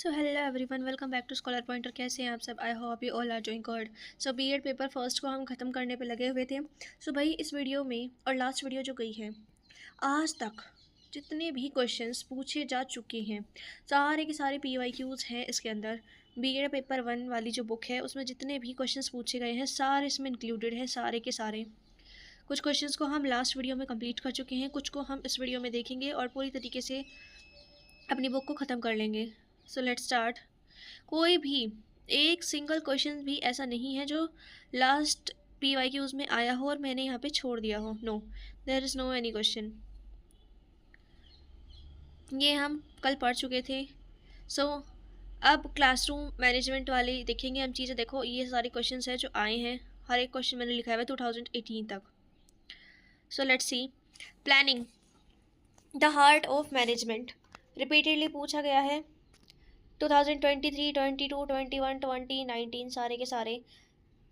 So hello everyone, welcome back to Scholar Pointer. कैसे हैं आप सब? I hope you all are doing good. So BEd paper first को हम ख़त्म करने पे लगे हुए थे। सो भाई इस वीडियो में और लास्ट वीडियो जो गई है, आज तक जितने भी क्वेश्चंस पूछे जा चुके हैं सारे के सारे पीवाईक्यूज़ हैं इसके अंदर। बीएड पेपर 1 वाली जो बुक है उसमें जितने भी क्वेश्चंस पूछे गए हैं सारे इसमें इंक्लूडेड हैं, सारे के सारे। कुछ क्वेश्चंस को हम लास्ट वीडियो में कंप्लीट कर चुके हैं, कुछ को हम इस वीडियो में देखेंगे और पूरी तरीके से अपनी बुक को ख़त्म कर लेंगे। So let's start. कोई भी एक सिंगल क्वेश्चन भी ऐसा नहीं है जो लास्ट पीवाईक्यूज़ में आया हो और मैंने यहाँ पे छोड़ दिया हो। No, there is no any question. ये हम कल पढ़ चुके थे। सो अब क्लासरूम मैनेजमेंट वाली देखेंगे हम चीज़ें। देखो ये सारे क्वेश्चंस हैं जो आए हैं, हर एक क्वेश्चन मैंने लिखा है 2018 तक। So let's see. Planning the heart of management repeatedly पूछा गया है। 2023, 22, 21, 20, 19 सारे के सारे।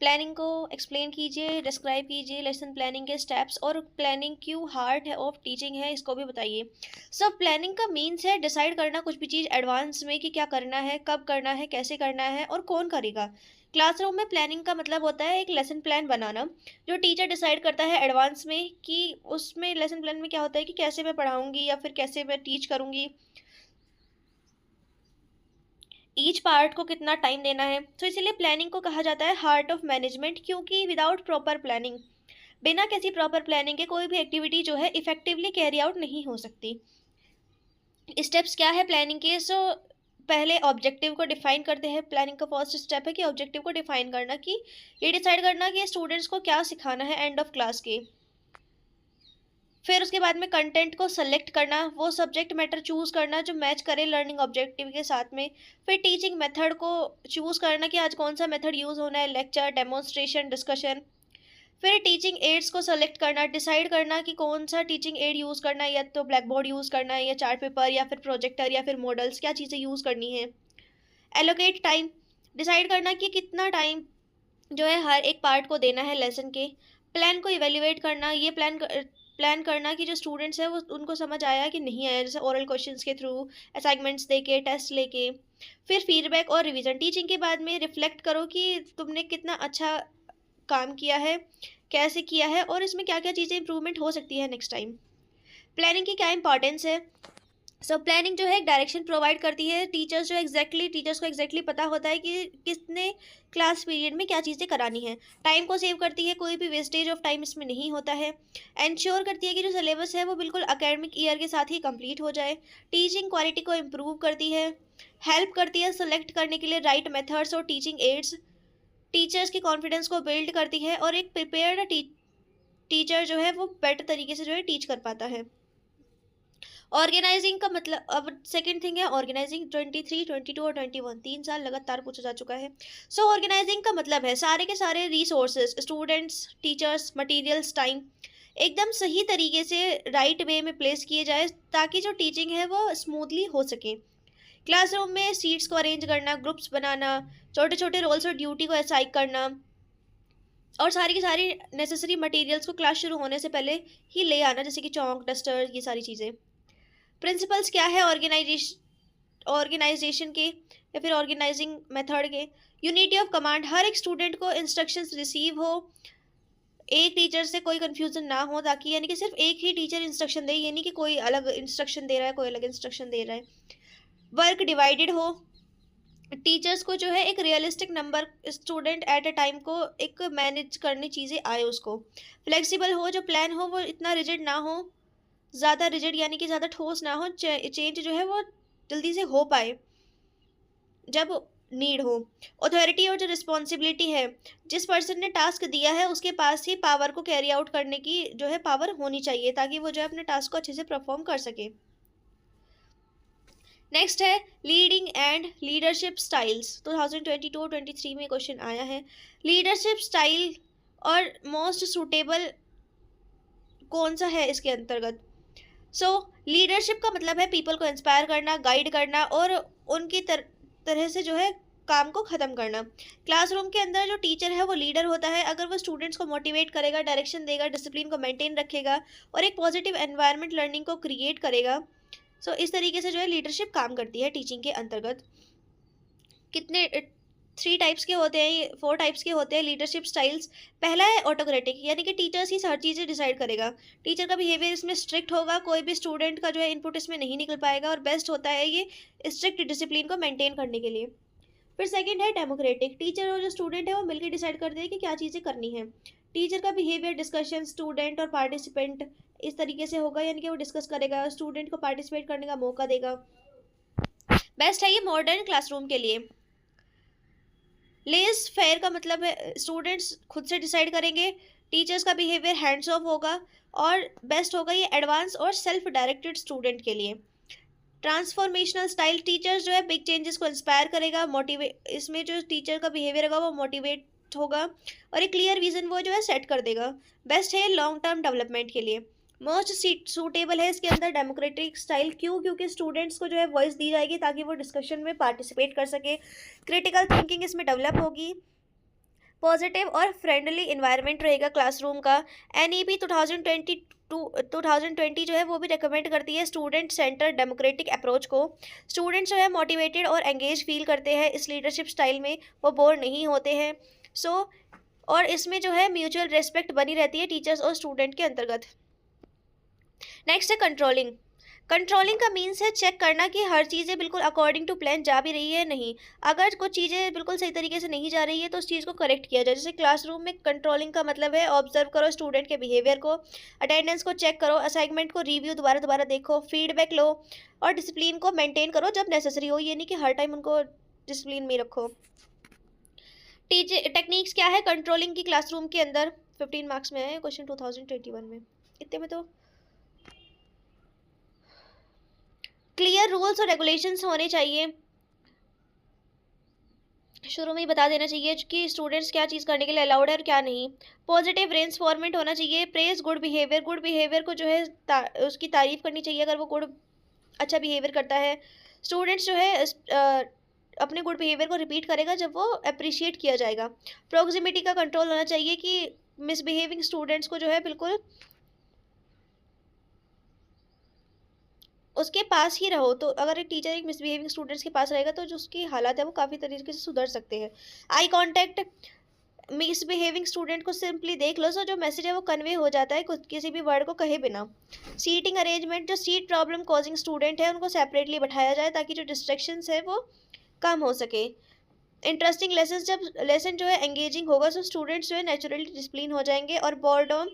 प्लानिंग को एक्सप्लेन कीजिए, डिस्क्राइब कीजिए लेसन प्लानिंग के स्टेप्स, और प्लानिंग क्यों हार्ट है ऑफ टीचिंग है इसको भी बताइए। सब प्लानिंग का मीन्स है डिसाइड करना कुछ भी चीज़ एडवांस में कि क्या करना है, कब करना है, कैसे करना है और कौन करेगा। क्लासरूम में प्लानिंग का मतलब होता है एक लेसन प्लान बनाना जो टीचर डिसाइड करता है एडवांस में कि उसमें लेसन प्लान में क्या होता है कि कैसे मैं पढ़ाऊँगी या फिर कैसे मैं टीच करूँगी, ईच पार्ट को कितना टाइम देना है। तो इसीलिए प्लानिंग को कहा जाता है हार्ट ऑफ मैनेजमेंट, क्योंकि विदाउट प्रॉपर प्लानिंग, बिना किसी प्रॉपर प्लानिंग के कोई भी एक्टिविटी जो है इफेक्टिवली कैरी आउट नहीं हो सकती। स्टेप्स क्या है प्लानिंग के? सो पहले ऑब्जेक्टिव को डिफाइन करते हैं। प्लानिंग का फर्स्ट स्टेप है कि ऑब्जेक्टिव को डिफाइन करना, कि ये डिसाइड करना कि स्टूडेंट्स को क्या सिखाना है एंड ऑफ क्लास के। फिर उसके बाद में कंटेंट को सेलेक्ट करना, वो सब्जेक्ट मैटर चूज़ करना जो मैच करे लर्निंग ऑब्जेक्टिव के साथ में। फिर टीचिंग मेथड को चूज़ करना कि आज कौन सा मेथड यूज़ होना है, लेक्चर, डेमोन्स्ट्रेशन, डिस्कशन। फिर टीचिंग एड्स को सेलेक्ट करना, डिसाइड करना कि कौन सा टीचिंग एड यूज़ करना है, या तो ब्लैक बोर्ड यूज़ करना है या चार्ट पेपर या फिर प्रोजेक्टर या फिर मॉडल्स, क्या चीज़ें यूज़ करनी है। एलोकेट टाइम, डिसाइड करना कि कितना टाइम जो है हर एक पार्ट को देना है लेसन के। प्लान को इवेल्युएट करना, ये प्लान करना कि जो स्टूडेंट्स हैं वो उनको समझ आया कि नहीं आया, जैसे ओरल क्वेश्चंस के थ्रू, असाइनमेंट्स देके, टेस्ट लेके। फिर फीडबैक और रिवीजन, टीचिंग के बाद में रिफ्लेक्ट करो कि तुमने कितना अच्छा काम किया है, कैसे किया है और इसमें क्या क्या चीज़ें इंप्रूवमेंट हो सकती है नेक्स्ट टाइम। प्लानिंग की क्या इंपॉर्टेंस है? प्लानिंग जो है एक डायरेक्शन प्रोवाइड करती है। टीचर्स को एग्जैक्टली पता होता है कि कितने क्लास पीरियड में क्या चीज़ें करानी है। टाइम को सेव करती है, कोई भी वेस्टेज ऑफ टाइम इसमें नहीं होता है। एंश्योर करती है कि जो सिलेबस है वो बिल्कुल एकेडमिक ईयर के साथ ही कंप्लीट हो जाए। टीचिंग क्वालिटी को इम्प्रूव करती है। हेल्प करती है सेलेक्ट करने के लिए राइट मेथड्स और टीचिंग एड्स। टीचर्स की कॉन्फिडेंस को बिल्ड करती है और एक प्रिपेयर्ड टीचर जो है वो बेटर तरीके से जो है टीच कर पाता है। ऑर्गेनाइजिंग का मतलब, अब सेकंड थिंग है ऑर्गेनाइजिंग। 23, 22 और 21 3 साल लगातार पूछा जा चुका है। ऑर्गेनाइजिंग का मतलब है सारे के सारे resources, students, teachers, materials, time एकदम सही तरीके से राइट वे में प्लेस किए जाए ताकि जो टीचिंग है वो स्मूथली हो सके। क्लासरूम में सीट्स को अरेंज करना, ग्रुप्स बनाना, छोटे छोटे रोल्स और ड्यूटी को असाइन करना, और सारी की सारी नेसेसरी मटेरियल्स को क्लास शुरू होने से पहले ही ले आना, जैसे कि चौक, डस्टर, ये सारी चीज़ें। प्रिंसिपल्स क्या है ऑर्गेनाइजेशन के या फिर ऑर्गेनाइजिंग मेथड के? यूनिटी ऑफ कमांड, हर एक स्टूडेंट को इंस्ट्रक्शंस रिसीव हो, एक टीचर से कोई कंफ्यूजन ना हो, ताकि यानी कि सिर्फ एक ही टीचर इंस्ट्रक्शन दे, यानी कि कोई अलग इंस्ट्रक्शन दे रहा है, कोई अलग इंस्ट्रक्शन दे रहा है। वर्क डिवाइडेड हो, टीचर्स को जो है एक realistic number student at a time को एक मैनेज करनी चीज़ें आए उसको। फ्लेक्सिबल हो, जो प्लान हो वो इतना रिजिड ना हो, ज़्यादा रिजिड यानी कि ज़्यादा ठोस ना हो, चेंज जो है वो जल्दी से हो पाए जब नीड हो। अथॉरिटी और जो रिस्पॉन्सिबिलिटी है, जिस पर्सन ने टास्क दिया है उसके पास ही पावर को कैरी आउट करने की जो है पावर होनी चाहिए, ताकि वो जो है अपने टास्क को अच्छे से परफॉर्म कर सके। नेक्स्ट है लीडिंग एंड लीडरशिप स्टाइल्स। 2022-23 में क्वेश्चन आया है। लीडरशिप स्टाइल और मोस्ट सूटेबल कौन सा है इसके अंतर्गत? लीडरशिप का मतलब है पीपल को इंस्पायर करना, गाइड करना और उनकी तरह से जो है काम को ख़त्म करना। क्लासरूम के अंदर जो टीचर है वो लीडर होता है। अगर वो स्टूडेंट्स को मोटिवेट करेगा, डायरेक्शन देगा, डिसिप्लिन को मेंटेन रखेगा और एक पॉजिटिव एनवायरनमेंट लर्निंग को क्रिएट करेगा। इस तरीके से जो है लीडरशिप काम करती है टीचिंग के अंतर्गत। कितने 3 टाइप्स के होते हैं, 4 टाइप्स के होते हैं लीडरशिप स्टाइल्स। पहला है ऑटोक्रेटिक, यानी कि टीचर्स ही हर चीज़ें डिसाइड करेगा। टीचर का बिहेवियर इसमें स्ट्रिक्ट होगा, कोई भी स्टूडेंट का जो है इनपुट इसमें नहीं निकल पाएगा, और बेस्ट होता है ये स्ट्रिक्ट डिसिप्लिन को मेंटेन करने के लिए। फिर सेकंड है डेमोक्रेटिक, टीचर और जो स्टूडेंट है वो मिलकर डिसाइड करते हैं कि क्या चीज़ें करनी है। टीचर का बिहेवियर डिस्कशन स्टूडेंट और पार्टिसिपेंट इस तरीके से होगा, यानी कि वो डिस्कस करेगा, स्टूडेंट को पार्टिसिपेट करने का मौका देगा। बेस्ट है ये मॉडर्न क्लासरूम के लिए। लेस फेयर का मतलब है स्टूडेंट्स खुद से डिसाइड करेंगे, टीचर्स का बिहेवियर हैंड्स ऑफ होगा, और बेस्ट होगा ये एडवांस और सेल्फ डायरेक्टेड स्टूडेंट के लिए। ट्रांसफॉर्मेशनल स्टाइल, टीचर्स जो है बिग चेंजेस को इंस्पायर करेगा, मोटिवेट, इसमें जो टीचर का बिहेवियर होगा वो मोटिवेट होगा, और एक क्लियर विजन वो जो है सेट कर देगा। बेस्ट है लॉन्ग टर्म डेवलपमेंट के लिए। मोस्ट सूटेबल है इसके अंदर डेमोक्रेटिक स्टाइल, क्यों? क्योंकि स्टूडेंट्स को जो है वॉइस दी जाएगी ताकि वो डिस्कशन में पार्टिसिपेट कर सके, क्रिटिकल थिंकिंग इसमें डेवलप होगी, पॉजिटिव और फ्रेंडली इन्वायरमेंट रहेगा क्लासरूम का। NEP 2020 जो है वो भी रिकमेंड करती है स्टूडेंट सेंटर डेमोक्रेटिक अप्रोच को। स्टूडेंट्स जो है मोटिवेटेड और एंगेज फील करते हैं इस लीडरशिप स्टाइल में, वो बोर नहीं होते हैं। और इसमें जो है म्यूचुअल रेस्पेक्ट बनी रहती है टीचर्स और स्टूडेंट के अंतर्गत। नेक्स्ट है कंट्रोलिंग। कंट्रोलिंग का मीन्स है चेक करना कि हर चीज़ें बिल्कुल अकॉर्डिंग टू प्लान जा भी रही है नहीं। अगर कुछ चीज़ें बिल्कुल सही तरीके से नहीं जा रही है तो उस चीज़ को करेक्ट किया जाए। जैसे क्लासरूम में कंट्रोलिंग का मतलब है ऑब्जर्व करो स्टूडेंट के बिहेवियर को, अटेंडेंस को चेक करो, असाइनमेंट को रिव्यू दोबारा दोबारा देखो, फीडबैक लो, और डिसिप्लिन को मेंटेन करो जब नेसेसरी हो, ये नहीं कि हर टाइम उनको डिसिप्लिन में रखो। टीचर टेक्निक्स क्या है कंट्रोलिंग की क्लासरूम के अंदर? 15 मार्क्स में है क्वेश्चन 2021 में, इतने में तो क्लियर रूल्स और रेगुलेशंस होने चाहिए, शुरू में ही बता देना चाहिए कि स्टूडेंट्स क्या चीज़ करने के लिए अलाउड है और क्या नहीं। पॉजिटिव रेंसफॉर्मेंट होना चाहिए, praise good behaviour, good behaviour को जो है उसकी तारीफ करनी चाहिए अगर वो अच्छा बिहेवियर करता है। स्टूडेंट्स जो है अपने गुड बिहेवियर को रिपीट करेगा जब वो अप्रिशिएट किया जाएगा। प्रॉक्सिमिटी का कंट्रोल होना चाहिए कि मिसबिहेविंग स्टूडेंट्स को जो है बिल्कुल उसके पास ही रहो। तो अगर एक टीचर एक मिसबिहेविंग स्टूडेंट्स के पास रहेगा तो जो उसकी हालत है वो काफ़ी तरीके से सुधर सकते हैं। आई कांटेक्ट, मिसबिहेविंग स्टूडेंट को सिंपली देख लो, सो जो मैसेज है वो कन्वे हो जाता है कुछ किसी भी वर्ड को कहे बिना। सीटिंग अरेंजमेंट, जो सीट प्रॉब्लम कॉजिंग स्टूडेंट है उनको सेपरेटली बैठाया जाए ताकि जो डिस्ट्रैक्शंस है वो कम हो सके। इंटरेस्टिंग लेसन, जब लेसन जो है एंगेजिंग होगा तो स्टूडेंट्स जो है नेचुरली डिसिप्लिन हो जाएंगे, और बोर्डम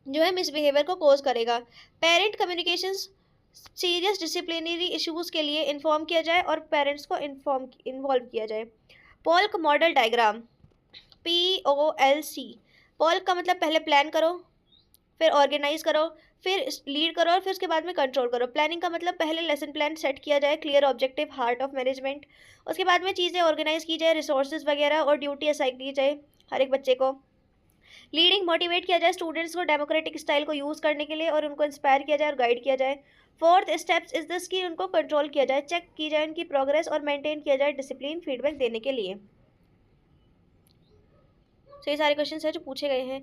जो है मिसबिहेवियर को कोज करेगा। Parent communications, serious disciplinary issues के लिए इन्फॉर्म किया जाए और पेरेंट्स को इन्वॉल्व किया जाए। पोल्क मॉडल डायग्राम, POLC, पोल्क का मतलब पहले प्लान करो, फिर ऑर्गेनाइज करो, फिर लीड करो, और फिर उसके बाद में कंट्रोल करो। प्लानिंग का मतलब पहले लेसन प्लान सेट किया जाए, clear objective, heart of management. उसके बाद में चीज़ें ऑर्गेनाइज की जाए, रिसोर्सेज वगैरह और ड्यूटी असाइन की जाए हर एक बच्चे को। लीडिंग, मोटिवेट किया जाए स्टूडेंट्स को डेमोक्रेटिक स्टाइल को यूज़ करने के लिए और उनको इंस्पायर किया जाए और गाइड किया जाए। फोर्थ स्टेप्स इज दिस कि उनको कंट्रोल किया जाए, चेक की जाए उनकी प्रोग्रेस और मेंटेन किया जाए डिसिप्लिन फीडबैक देने के लिए। तो ये सारे क्वेश्चन है जो पूछे गए हैं।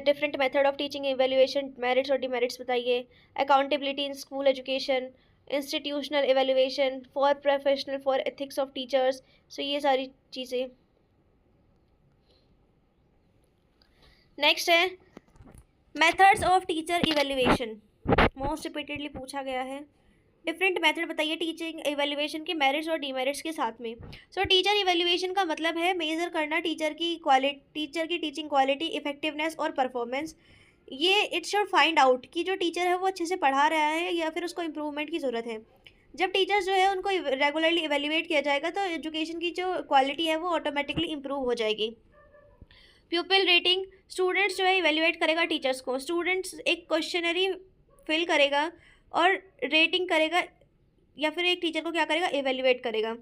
Different method of teaching evaluation, merits और डिमेरिट्स बताइए। Accountability in school education, institutional evaluation, for professional, for ethics of teachers. So ये सारी चीज़ें। नेक्स्ट है methods of teacher evaluation, most repeatedly पूछा गया है। डिफरेंट मेथड बताइए टीचिंग इवेल्युएशन के मेरिट्स और डिमेरिट्स के साथ में। सो टीचर इवेल्युएशन का मतलब है मेजर करना टीचर की टीचिंग क्वालिटी, इफेक्टिवनेस और परफॉर्मेंस। ये इट शुड फाइंड आउट कि जो टीचर है वो अच्छे से पढ़ा रहा है या फिर उसको इम्प्रूवमेंट की ज़रूरत है। जब टीचर्स जो है उनको रेगुलरली इवेल्युएट किया जाएगा तो एजुकेशन की जो क्वालिटी है वो ऑटोमेटिकली इम्प्रूव हो जाएगी। प्यूपिल रेटिंग, स्टूडेंट्स जो है इवेल्युएट करेगा टीचर्स को। स्टूडेंट्स एक क्वेश्चनरी फिल करेगा और रेटिंग करेगा, या फिर एक टीचर को क्या करेगा, इवेल्युएट करेगा।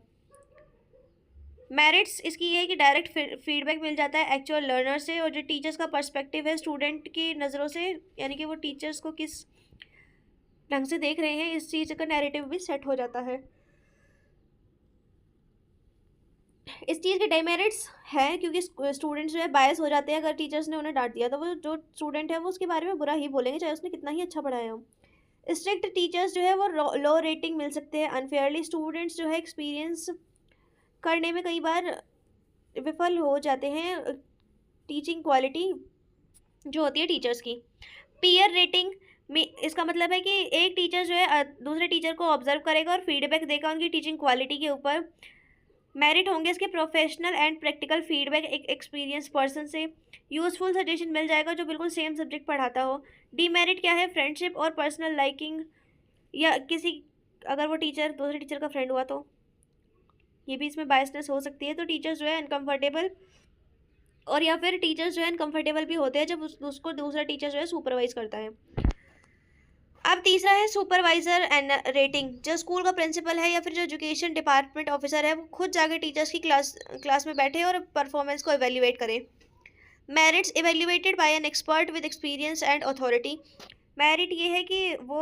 मेरिट्स इसकी ये है कि डायरेक्ट फीडबैक मिल जाता है एक्चुअल लर्नर से, और जो टीचर्स का पर्सपेक्टिव है स्टूडेंट की नज़रों से, यानी कि वो टीचर्स को किस ढंग से देख रहे हैं इस चीज़ का नैरेटिव भी सेट हो जाता है। इस चीज़ के डेमेरिट्स हैं क्योंकि स्टूडेंट्स जो है बायस हो जाते हैं। अगर टीचर्स ने उन्हें डांट दिया तो वो जो स्टूडेंट है वो उसके बारे में बुरा ही बोलेंगे चाहे उसने कितना ही अच्छा पढ़ाया हो। स्ट्रिक्ट टीचर्स जो है वो लो रेटिंग मिल सकते हैं अनफेयरली। स्टूडेंट्स जो है एक्सपीरियंस करने में कई बार विफल हो जाते हैं टीचिंग क्वालिटी जो होती है टीचर्स की। पीयर रेटिंग में इसका मतलब है कि एक टीचर जो है दूसरे टीचर को ऑब्जर्व करेगा और फीडबैक देगा उनकी टीचिंग क्वालिटी के ऊपर। मेरिट होंगे इसके प्रोफेशनल एंड प्रैक्टिकल फीडबैक, एक एक्सपीरियंस पर्सन से यूजफुल सजेशन मिल जाएगा जो बिल्कुल सेम सब्जेक्ट पढ़ाता हो। डीमेरिट क्या है, फ्रेंडशिप और पर्सनल लाइकिंग, या किसी अगर वो टीचर दूसरे टीचर का फ्रेंड हुआ तो ये भी इसमें बायसनेस हो सकती है। तो टीचर्स जो है अनकंफर्टेबल, और या फिर टीचर्स जो है अनकंफर्टेबल भी होते हैं जब उसको दूसरा टीचर जो है सुपरवाइज करता है। अब तीसरा है सुपरवाइजर एंड रेटिंग। जो स्कूल का प्रिंसिपल है या फिर जो एजुकेशन डिपार्टमेंट ऑफिसर है वो खुद जाके टीचर्स की क्लास में बैठे और परफॉर्मेंस को इवेल्युएट करे। Merits evaluated by an expert with experience and authority. Merit ये है कि वो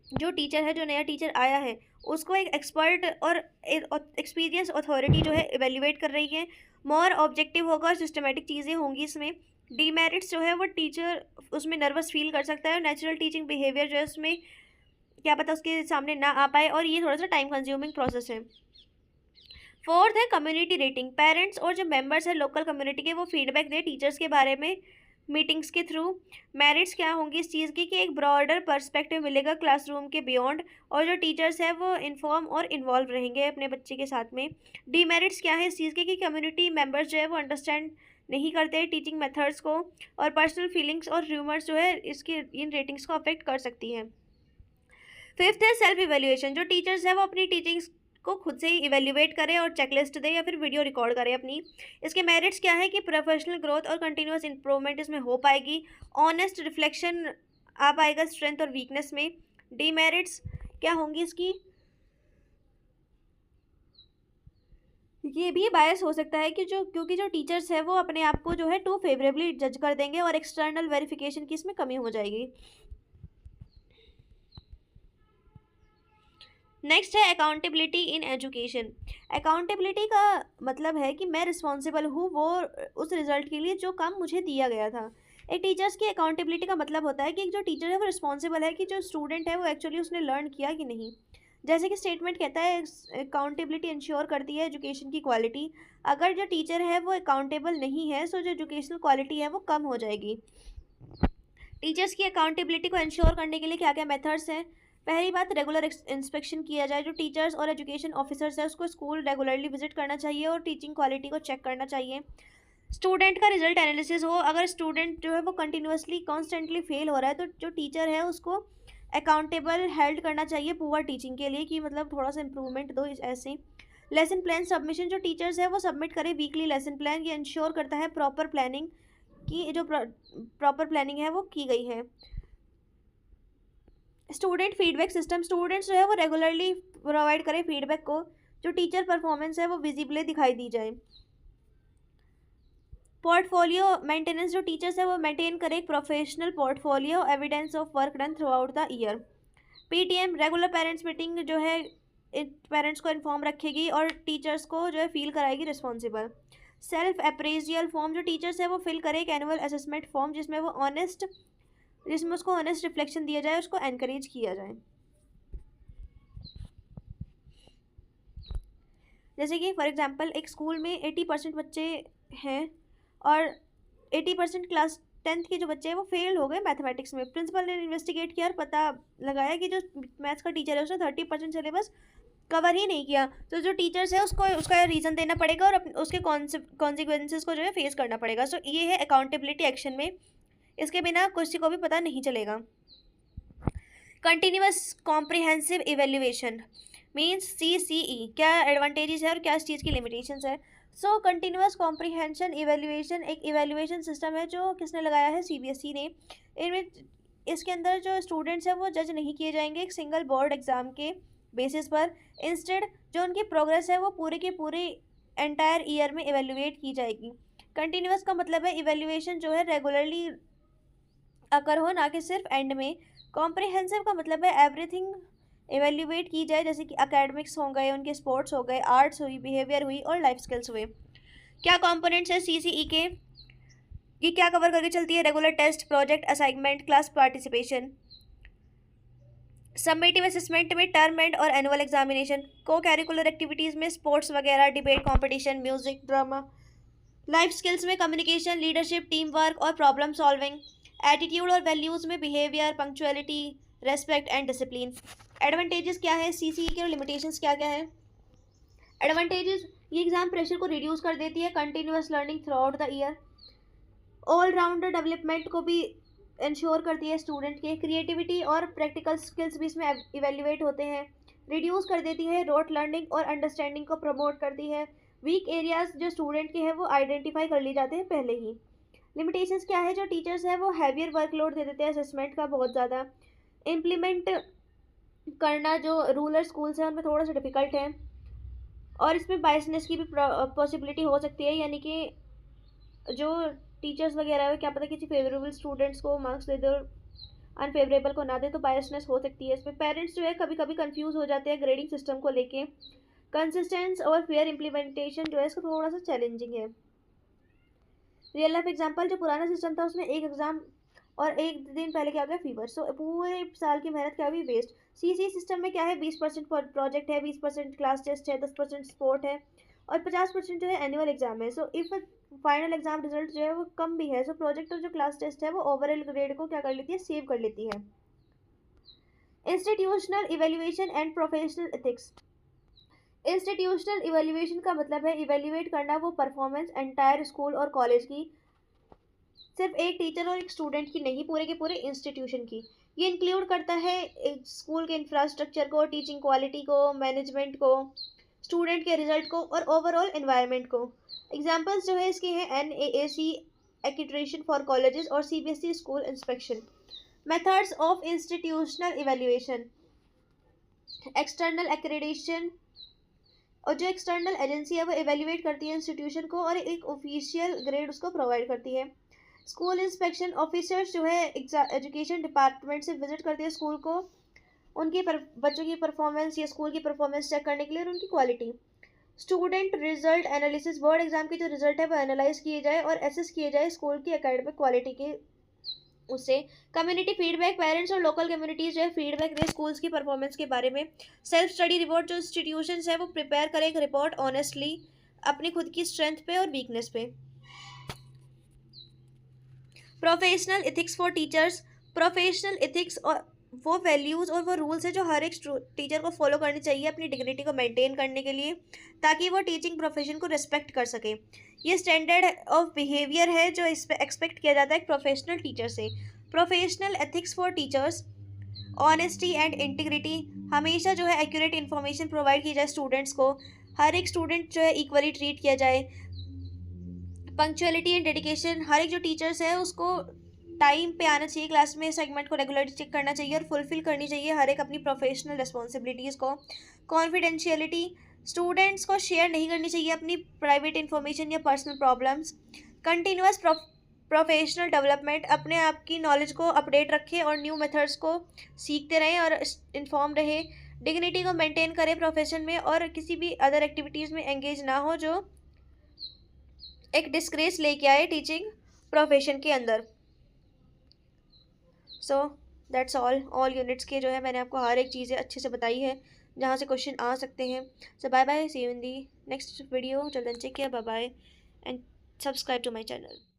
जो टीचर है, जो नया टीचर आया है, उसको एक एक्सपर्ट और एक्सपीरियंस अथॉरिटी जो है इवेल्युएट कर रही है। मोर ऑब्जेक्टिव होगा और सिस्टमेटिक चीज़ें होंगी इसमें। डीमेरिट्स जो है वो टीचर उसमें नर्वस फील कर सकता है और नेचुरल टीचिंग बिहेवियर जो है उसमें क्या पता उसके सामने ना आ पाए, और ये थोड़ा सा टाइम कंज्यूमिंग प्रोसेस है। फोर्थ है कम्युनिटी रेटिंग। पेरेंट्स और जो मेंबर्स है लोकल कम्युनिटी के वो फीडबैक दे टीचर्स के बारे में मीटिंग्स के थ्रू। मेरिट्स क्या होंगी इस चीज़ की कि एक ब्रॉडर पर्सपेक्टिव मिलेगा क्लासरूम के बियॉन्ड, और जो टीचर्स है वो इन्फॉर्म और इन्वॉल्व रहेंगे अपने बच्चे के साथ में। डीमेरिट्स क्या है इस चीज़ के कि कम्युनिटी मेंबर्स जो है वो अंडरस्टैंड नहीं करते टीचिंग मेथड्स को, और पर्सनल फीलिंग्स और र्यूमर्स जो है इसकी इन रेटिंग्स को अफेक्ट कर सकती हैं। फिफ्थ है सेल्फ इवेल्युएशन। जो टीचर्स है वो अपनी टीचिंग्स को खुद से ही इवेल्युएट करें और चेकलिस्ट दे या फिर वीडियो रिकॉर्ड करें अपनी। इसके मेरिट्स क्या है कि प्रोफेशनल ग्रोथ और कंटिन्यूस इंप्रूवमेंट इसमें हो पाएगी। ऑनेस्ट रिफ्लेक्शन आ पाएगा स्ट्रेंथ और वीकनेस में। डीमेरिट्स क्या होंगी इसकी, ये भी बायस हो सकता है कि क्योंकि जो टीचर्स है वो अपने आप को जो है टू फेवरेबली जज कर देंगे और एक्सटर्नल वेरिफिकेशन की इसमें कमी हो जाएगी। नेक्स्ट है अकाउंटेबिलिटी इन एजुकेशन। अकाउंटेबिलिटी का मतलब है कि मैं रिस्पॉन्सिबल हूँ वो उस रिजल्ट के लिए जो काम मुझे दिया गया था। एक टीचर्स की अकाउंटेबिलिटी का मतलब होता है कि एक जो टीचर है वो रिस्पॉन्सिबल है कि जो स्टूडेंट है वो एक्चुअली उसने लर्न किया कि नहीं। जैसे कि स्टेटमेंट कहता है अकाउंटेबिलिटी इंश्योर करती है एजुकेशन की क्वालिटी। अगर जो टीचर है वो अकाउंटेबल नहीं है सो जो एजुकेशनल क्वालिटी है वो कम हो जाएगी। टीचर्स की अकाउंटेबिलिटी को इंश्योर करने के लिए क्या क्या मेथड्स हैं। पहली बात, रेगुलर इंस्पेक्शन किया जाए। जो टीचर्स और एजुकेशन ऑफिसर्स है उसको स्कूल रेगुलरली विजिट करना चाहिए और टीचिंग क्वालिटी को चेक करना चाहिए। स्टूडेंट का रिजल्ट एनालिसिस हो। अगर स्टूडेंट जो है वो कंटिन्यूसली कॉन्स्टेंटली फेल हो रहा है तो जो टीचर है उसको अकाउंटेबल हेल्ड करना चाहिए पुअर टीचिंग के लिए, कि मतलब थोड़ा सा इंप्रूवमेंट दो ऐसे। Lesson plan submission. जो टीचर्स है वो सबमिट करें वीकली लेसन प्लान। ये इंश्योर करता है प्रॉपर प्लानिंग की, जो प्रॉपर प्लानिंग है वो की गई है। Student feedback system. स्टूडेंट्स जो है वो रेगुलरली प्रोवाइड करें फीडबैक को, जो टीचर परफॉर्मेंस है वो विजिबली दिखाई दी जाए। Portfolio maintenance. जो टीचर्स है वो मेंटेन करें एक professional portfolio evidence of work done through out the year. PTM regular parents meeting जो है पेरेंट्स को इन्फॉर्म रखेगी और टीचर्स को जो है फील कराएगी रिस्पॉन्सिबल। Self appraisal form. जो टीचर्स है वो फिल करे एक एनुअल असेसमेंट फॉर्म जिसमें उसको ऑनेस्ट रिफ्लेक्शन दिया जाए, उसको एनकरेज किया जाए। जैसे कि फॉर एग्जांपल एक स्कूल में 80% बच्चे हैं और 80% क्लास 10th के जो बच्चे हैं वो फेल हो गए मैथमेटिक्स में। प्रिंसिपल ने इन्वेस्टिगेट किया और पता लगाया कि जो मैथ्स का टीचर है उसने 30% सिलेबस कवर ही नहीं किया। तो जो टीचर्स है उसको उसका रीज़न देना पड़ेगा और उसके कॉन्सिक्वेंसेस को जो है फेस करना पड़ेगा। सो ये है अकाउंटेबिलिटी एक्शन में, इसके बिना किसी को भी पता नहीं चलेगा। Continuous comprehensive evaluation means CCE, क्या एडवांटेजेस है और क्या इस चीज़ की लिमिटेशंस है। सो कंटिन्यूअस कॉम्प्रिहेंशन इवेल्युएशन एक इवेल्युएशन सिस्टम है जो किसने लगाया है, CBSE ने। इनमें इसके अंदर जो स्टूडेंट्स हैं वो जज नहीं किए जाएंगे एक सिंगल बोर्ड एग्जाम के बेसिस पर। इंस्टेड जो उनकी प्रोग्रेस है वो पूरे के पूरे एंटायर ईयर में इवेल्युएट की जाएगी। कंटिन्यूअस का मतलब है इवेल्युएशन जो है रेगुलरली अकर हो, ना कि सिर्फ एंड में। कॉम्प्रिहेंसिव का मतलब है एवरीथिंग इवेल्युएट की जाए, जैसे कि एकेडमिक्स हो गए, उनके स्पोर्ट्स हो गए, आर्ट्स हुई, बिहेवियर हुई और लाइफ स्किल्स हुए। क्या कंपोनेंट्स है CCE के, ये क्या कवर करके चलती है, regular test, project, assignment, class participation. Summative assessment में टर्म एंड और annual examination, co-curricular activities में स्पोर्ट्स वगैरह, debate competition, music, drama, life skills में कम्युनिकेशन, लीडरशिप, टीम वर्क और प्रॉब्लम सॉल्विंग, एटीट्यूड और वैल्यूज़ में behaviour, punctuality, respect and discipline. Advantages क्या है सीसीई के और लिमिटेशंस क्या क्या है? एडवांटेजेस, ये एग्जाम प्रेशर को रिड्यूस कर देती है, continuous learning through out the year, all rounder development को भी इंश्योर करती है स्टूडेंट के, क्रिएटिविटी और प्रैक्टिकल स्किल्स भी इसमें इवेल्युएट होते हैं, रिड्यूस कर देती है रोट लर्निंग और अंडरस्टैंडिंग को प्रमोट करती है, वीक एरियाज जो स्टूडेंट के हैं वो आइडेंटिफाई कर लिए जाते हैं पहले ही। लिमिटेशंस क्या है, जो टीचर्स हैं वो हैवियर वर्कलोड दे देते हैं असेसमेंट का बहुत ज़्यादा, इम्प्लीमेंट करना जो रूरल स्कूल्स हैं उनमें थोड़ा सा डिफिकल्ट है, और इसमें बायसनेस की भी पॉसिबिलिटी हो सकती है, यानी कि जो टीचर्स वगैरह है क्या पता किसी फेवरेबल स्टूडेंट्स को मार्क्स दे दे और अनफेवरेबल को ना दे, तो बायसनेस हो सकती है इसमें। पेरेंट्स जो है कभी कभी कंफ्यूज हो जाते हैं ग्रेडिंग सिस्टम को लेके, कंसिस्टेंस और फेयर इम्प्लीमेंटेशन जो है इसका थोड़ा सा चैलेंजिंग है। रियल लाइफ एग्जांपल, जो पुराना सिस्टम था उसमें एक एग्जाम और एक दिन पहले क्या हो गया फीवर, सो पूरे साल की मेहनत क्या हुई वेस्ट। सीसी सिस्टम में क्या है 20% प्रोजेक्ट है, 20% क्लास टेस्ट है, 10% स्पोर्ट है और 50% जो है एनुअल एग्जाम है। So if final exam result जो है वो कम भी है, सो प्रोजेक्ट और जो क्लास टेस्ट है वो ओवरऑल ग्रेड को क्या कर लेती है, सेव कर लेती है। Institutional evaluation and professional ethics. Institutional evaluation का मतलब है इवेल्युएट करना वो परफॉर्मेंस एंटायर स्कूल और कॉलेज की, सिर्फ एक टीचर और एक स्टूडेंट की नहीं, पूरे के पूरे इंस्टीट्यूशन की। ये इंक्लूड करता है एक स्कूल के इंफ्रास्ट्रक्चर को, टीचिंग क्वालिटी को, मैनेजमेंट को, स्टूडेंट के रिजल्ट को और ओवरऑल एनवायरनमेंट को। एग्जांपल्स जो है इसके हैं NAAC एक्रीडिटेशन फॉर कॉलेजेस और CBSE school inspection. Methods of institutional evaluation, external accreditation, और जो एक्सटर्नल एजेंसी है वो इवेल्युएट करती है इंस्टीट्यूशन को और एक ऑफिशियल ग्रेड उसको प्रोवाइड करती है। स्कूल इंस्पेक्शन ऑफिसर्स जो है एजुकेशन डिपार्टमेंट से विजिट करते हैं स्कूल को, उनकी बच्चों की परफॉर्मेंस या स्कूल की परफॉर्मेंस चेक करने के लिए और उनकी quality. Student result analysis, board exam के जो रिजल्ट है वो एनालाइज किए जाए और एसेस किए जाए स्कूल की एकेडमिक क्वालिटी के उससे। कम्युनिटी फीडबैक, पेरेंट्स और लोकल कम्युनिटीज जो है फीडबैक दे स्कूल्स की परफॉर्मेंस के बारे में। सेल्फ स्टडी रिपोर्ट, जो इंस्टीट्यूशंस है वो प्रिपेयर करें एक रिपोर्ट ऑनेस्टली अपनी खुद की स्ट्रेंथ पे और वीकनेस पे। Professional ethics for teachers, professional ethics और वो वैल्यूज़ और वो रूल्स है जो हर एक टीचर को फॉलो करनी चाहिए अपनी डिग्निटी को मेंटेन करने के लिए, ताकि वो टीचिंग प्रोफेशन को रिस्पेक्ट कर सके। ये स्टैंडर्ड ऑफ बिहेवियर है जो इस पर एक्सपेक्ट किया जाता है एक प्रोफेशनल टीचर से। Professional ethics for teachers, honesty and integrity, हमेशा जो है एक्यूरेट इन्फॉर्मेशन प्रोवाइड की जाए स्टूडेंट्स को, हर एक स्टूडेंट जो है इक्वली ट्रीट किया जाए। पंक्चुअलिटी एंड डेडिकेशन, हर एक जो टीचर्स है उसको टाइम पे आना चाहिए क्लास में, सेगमेंट को रेगुलरली चेक करना चाहिए और फुलफिल करनी चाहिए हर एक अपनी प्रोफेशनल रिस्पॉन्सिबिलिटीज़ को। कॉन्फिडेंशियलिटी, स्टूडेंट्स को शेयर नहीं करनी चाहिए अपनी प्राइवेट इन्फॉर्मेशन या personal problems. Continuous professional development, अपने आप की नॉलेज को अपडेट रखें और न्यू मेथड्स को सीखते रहें और इन्फॉर्म रहे। डिग्निटी को मेंटेन करें प्रोफेशन में और किसी भी अदर एक्टिविटीज़ में एंगेज ना हो जो एक डिस्ग्रेस लेके आए टीचिंग प्रोफेशन के अंदर। सो दैट्स ऑल यूनिट्स के जो है मैंने आपको हर एक चीज़ें अच्छे से बताई है जहाँ से क्वेश्चन आ सकते हैं। So bye bye, see you in the next video, चल then take care, bye bye and subscribe to my channel.